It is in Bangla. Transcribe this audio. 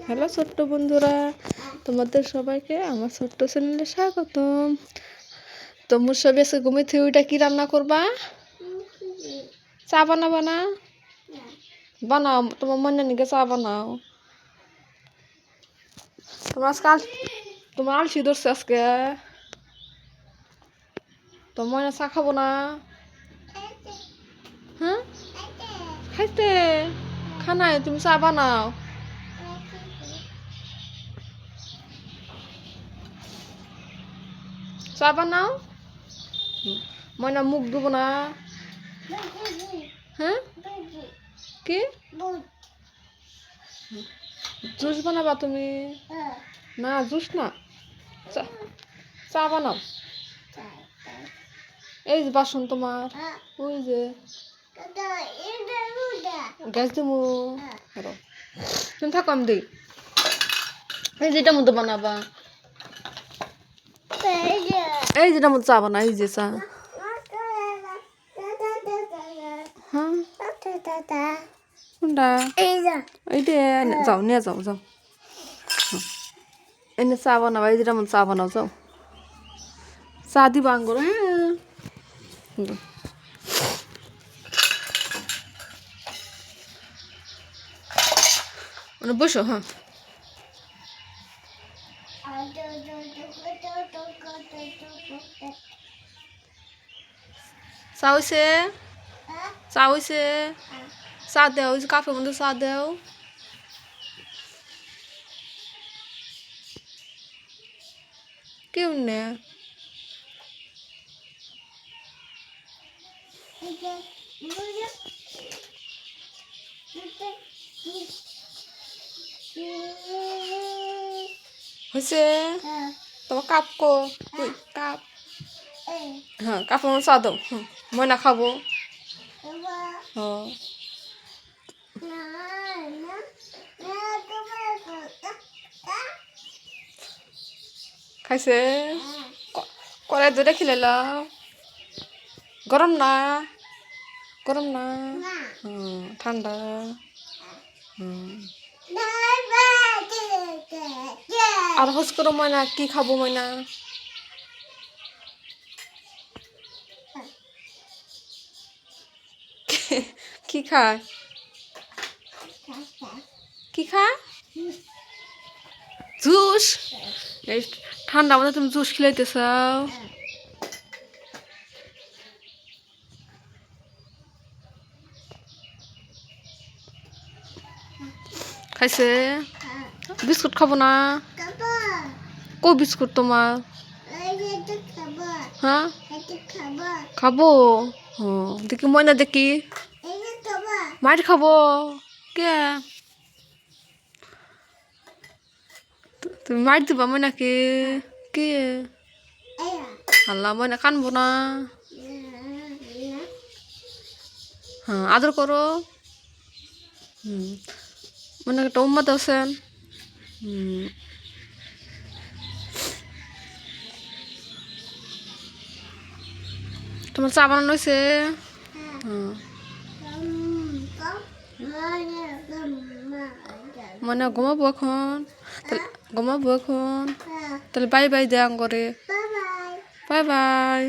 হ্যালো ছোট্ট বন্ধুরা, তোমাদের সবাইকে আমার ছোট্ট চ্যানেলে স্বাগতম। তোমরা সবাই আজকে ঘুমে থেকে ওইটা কি রান্না করবা? চা বানাবা না? বানাও, তোমার মনে নিকে চা বানাও। তোমার আলসি ধরছে আজকে, তোমার মনে চা খাবো না? হ্যাঁ খাইতে খানায় তুমি চা বানাও। চা বানাও। ময়না মুখ ধুবো না? হ্যাঁ কি জুস বানাবা তুমি? না জুস না, চা বানাও। এই যে বাসন তোমার, ওই যে গ্যাস দিমু। তুমি থাকো, আমি দিই। এই যেটার মধ্যে বানাবা, এই যেটার মধ্যে চা বানা, এই যে চা। হ্যাঁ কোনটা? এইটা যাও নিয়ে যাও, যাও এনে চা বানাবা। এই যেটার মধ্যে চা বানাও, যাও চা দিবা আঙ্গুর। হ্যাঁ বসো। হ্যাঁ চা হয়েছে, চা হয়েছে, চা দেও। ওই যে কাপের মধ্যে চা দেও। কেমনে হয়েছে? তোমার কাপ কো? কাপ, হ্যাঁ কাপের মধ্যে চা দাও। ময়না খাবো। হ্যাঁ খাইছে? কড়াই দুটা খিলাইলাম। গরম না? গরম না? ঠান্ডা। আর হোস করো ময়না, কি খাবো ময়না? কি খায়? কি খায়? জুস? এই ঠান্ডা মধ্যে তুমি জুস খিলাইতেছ? খাইছে? বিস্কুট খাবো না? কই বিস্কুট তোমার? হ্যাঁ খাবো। দেখি ময়না, দেখি মার খাবো। কে তুমি মার দিবা ময়নাকে? কে আল্লাহ, ময়না কানবো না? হ্যাঁ আদর করো। মনে একটা উম্মাদ আছেন। তোমার চা বানানো হয়েছে? মানে ঘুমাবো এখন? ঘুমাবো এখন? তাহলে বাই বাই দেয়া করে। Bye bye.